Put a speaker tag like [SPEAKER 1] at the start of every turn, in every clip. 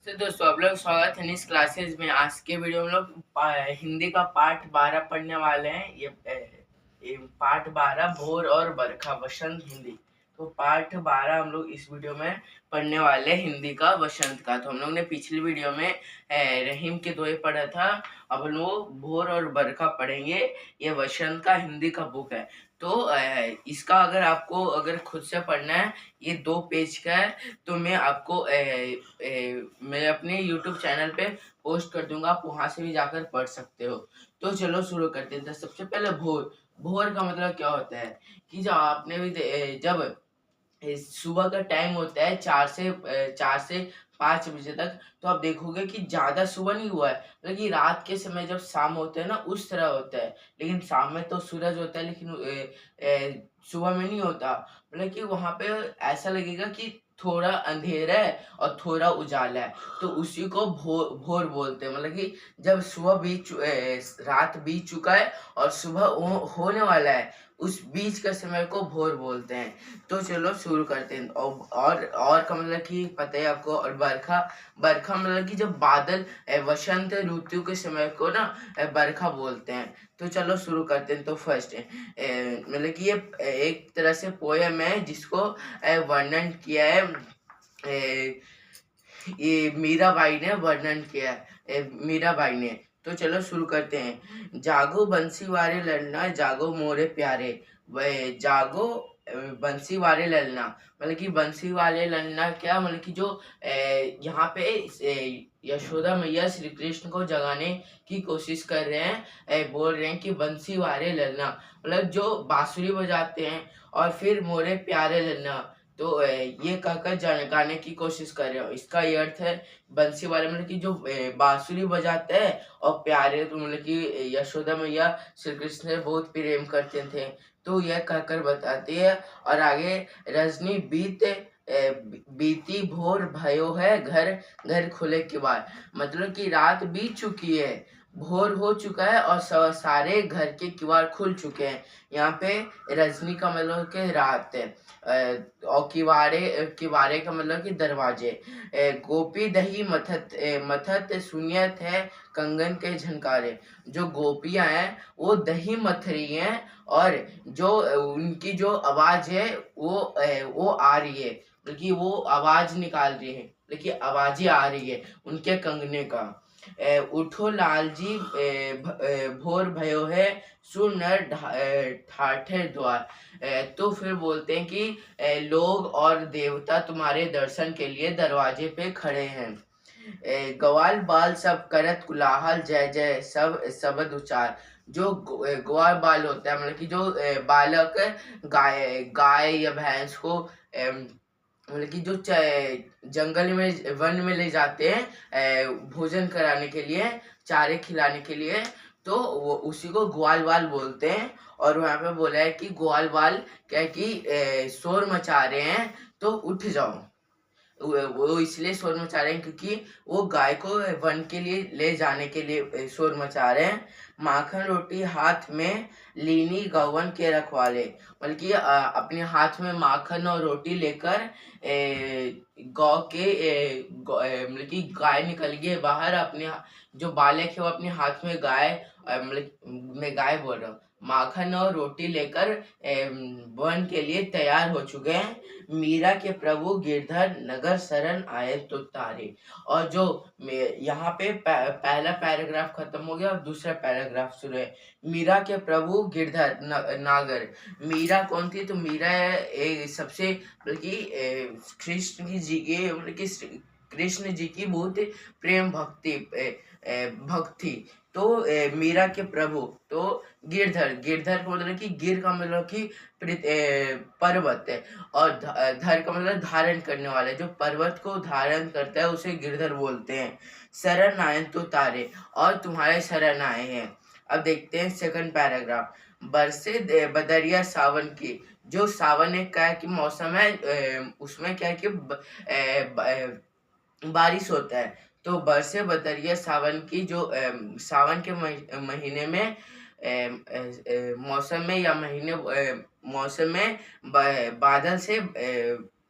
[SPEAKER 1] तो दोस्तों आप लोग स्वागत है इस क्लासेस में। आज के वीडियो में लोग हिंदी का पाठ 12 पढ़ने वाले हैं। ये पाठ 12 भोर और बरखा वसंत हिंदी। तो पाठ 12 हम लोग इस वीडियो में पढ़ने वाले हैं हिंदी का वसंत का। तो हम लोग ने पिछली वीडियो में रहीम के दोहे पढ़ा था। अब हम लोग भोर और बरखा पढ़ेंगे। ये वसंत का हिंदी का बुक है। तो इसका अगर खुद से पढ़ना है, ये 2 पेज का है। तो मैं आपको मैं अपने YouTube चैनल पे पोस्ट कर दूंगा, आप वहां से भी जाकर पढ़ सकते हो। तो चलो शुरू करते हैं। तो सबसे पहले भोर। भोर का मतलब क्या होता है कि जब आपने भी जब सुबह का टाइम होता है 4 से 5 बजे तक, तो आप देखोगे कि ज्यादा सुबह नहीं हुआ है। मतलब कि रात के समय जब शाम होता है ना, उस तरह होता है। लेकिन शाम में तो सूरज होता है, लेकिन सुबह में नहीं होता। मतलब कि वहां पे ऐसा लगेगा कि थोड़ा अंधेरा है और थोड़ा उजाला है। तो उसी को भोर भोर बोलते हैं। मतलब कि जब रात बीत चुका है और सुबह होने वाला है, उस बीच का समय को भोर बोलते हैं। तो चलो शुरू करते हैं। और का मतलब कि पता है आपको। और बरखा। बरखा मतलब कि जब बादल वसंत ऋतु के समय को ना बरखा बोलते हैं। तो चलो शुरू करते हैं। तो फर्स्ट मतलब कि ये एक तरह से पोयम है जिसको वर्णन किया है, ये मीराबाई ने वर्णन किया है, मीराबाई ने। तो चलो शुरू करते हैं। जागो बंसी वारे ललना, जागो मोरे प्यारे। वह जागो बंसी वाले ललना। मतलब कि बंसी वाले ललना क्या, मतलब कि जो यहाँ पे यशोदा मैया श्री कृष्ण को जगाने की कोशिश कर रहे हैं। बोल रहे हैं कि बंसी वाले ललना, मतलब जो बांसुरी बजाते हैं। और फिर मोरे प्यारे ललना, तो ये कहकर गाने की कोशिश कर रहे हो। इसका ये अर्थ है, बंसी वाले मतलब कि जो बांसुरी बजाते हैं, और प्यारे तो मतलब कि यशोदा मैया श्री कृष्ण से बहुत प्रेम करते थे। तो यह कहकर बताती है। और आगे, रजनी बीती भोर भयो है, घर घर खुले किवाड़। मतलब कि रात बीत चुकी है, भोर हो चुका है और सारे घर के किवाड़ खुल चुके हैं। यहाँ पे रजनी का मतलब कि रात है, और किवाड़े किवाड़े का मतलब कि दरवाजे। गोपी दही मथत मथत सुनियत है, कंगन के झनकारे। जो गोपियां हैं वो दही मथ रही हैं, और जो उनकी जो आवाज है वो आ रही है। बल्कि वो आवाज निकाल रही है, लेकिन आवाजें आ रही है उनके कंगने का। उठो लालजी भोर भयो है, सुन नर ठाठे द्वार। तो फिर बोलते हैं कि लोग और देवता तुम्हारे दर्शन के लिए दरवाजे पे खड़े हैं। ग्वाल बाल सब करत कुलाहल, जय जय सब शब्द उचार। जो ग्वाल बाल होता है, मतलब कि जो बालक गाय गाय या भैंस को मतलब कि जो जंगल में वन में ले जाते हैं भोजन कराने के लिए, चारे खिलाने के लिए। तो वो उसी को ग्वाल बाल बोलते हैं। और वहां पे बोला है कि ग्वाल बाल क्या है कि शोर मचा रहे हैं, तो उठ जाओ। वो इसलिए शोर मचा रहे हैं क्योंकि वो गाय को वन के लिए ले जाने के लिए शोर मचा रहे हैं। माखन रोटी हाथ में लीनी गौवन के रखवाले। बल्कि अपने हाथ में माखन और रोटी लेकर गौ के मतलब कि गाय निकल गई बाहर। अपने जो बालक है वो अपने हाथ में गाय, मतलब मैं गाय बोल रहा हूँ, माखन और रोटी लेकर वन के लिए तैयार हो चुके हैं। मीरा के प्रभु गिरधर नगर शरण आए तो तारे। और जो यहाँ पे पहला पैराग्राफ खत्म हो गया और दूसरा पैराग्राफ शुरू है। मीरा के प्रभु गिरधर नागर। मीरा कौन थी? तो मीरा सबसे बल्कि कृष्ण जी के मतलब कि कृष्ण जी की बहुत प्रेम भक्त थी। तो मीरा के प्रभु तो गिरधर। गिरधर का मतलब कि गिर का मतलब कि पर्वत है, और धर का मतलब धारण करने वाला। जो पर्वत को धारण करता है उसे गिरधर बोलते हैं। शरण आए तो तारे, और तुम्हारे शरण आए हैं। अब देखते हैं सेकंड पैराग्राफ। बरसे बदरिया सावन की। जो सावन एक क्या है कि मौसम है, उसमें क्या है कि बारिश होता है। तो बरसे बदरिया सावन की, जो सावन के महीने में मौसम में या महीने मौसम में बादल से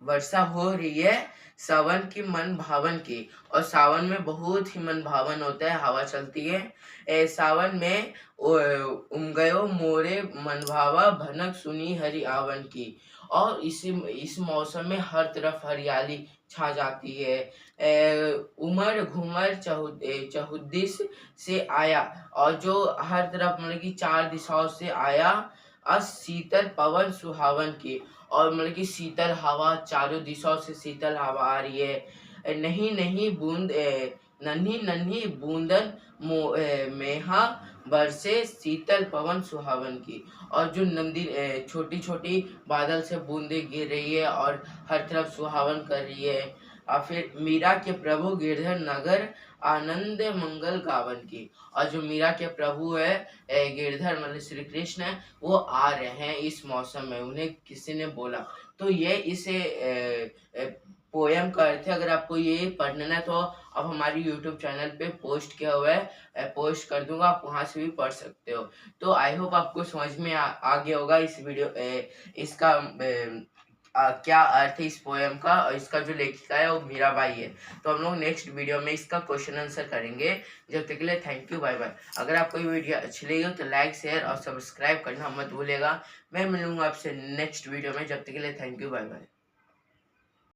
[SPEAKER 1] वर्षा हो रही है सावन की मन भावन की, और सावन में बहुत ही मन भावन होता है, हवा चलती है। सावन में उमगयो मोरे मन भावा, भनक सुनी हरि आवन की। और इस मौसम में हर तरफ हरियाली छा जाती है। उमर घुमर चहुदिस से आया, और जो हर तरफ मतलब कि चार दिशाओं से आया। शीतल पवन सुहावन की, और मतलब कि शीतल हवा, चारों दिशाओं से शीतल हवा आ रही है। नहीं नहीं बूंद नन्ही नन्ही बूंदन मेहा बरसे, शीतल पवन सुहावन की। और जो नंदी छोटी छोटी बादल से बूंदे गिर रही है और हर तरफ सुहावन कर रही है। और फिर मीरा के प्रभु गिरधर नगर आनंद मंगल गावन की। और जो मीरा के प्रभु है गिरधर मतलब श्री कृष्ण है, वो आ रहे हैं इस मौसम में, उन्हें किसी ने बोला। तो ये इसे पोयम का अर्थ है। अगर आपको ये पढ़ना है तो अब हमारी यूट्यूब चैनल पे पोस्ट किया हुआ है, पोस्ट कर दूंगा, आप वहां से भी पढ़ सकते हो। तो आई होप आपको समझ में आ गया होगा इस वीडियो इसका क्या अर्थ है इस पोयम का, और इसका जो लेखिका है वो मीराबाई है। तो हम लोग नेक्स्ट वीडियो में इसका क्वेश्चन आंसर करेंगे। जब तक के लिए थैंक यू, बाय बाय। अगर आपको ये वीडियो अच्छी लगी हो तो लाइक शेयर और सब्सक्राइब करना मत भूलिएगा। मैं मिलूंगा आपसे नेक्स्ट वीडियो में। जब तक के लिए थैंक यू, बाय बाय।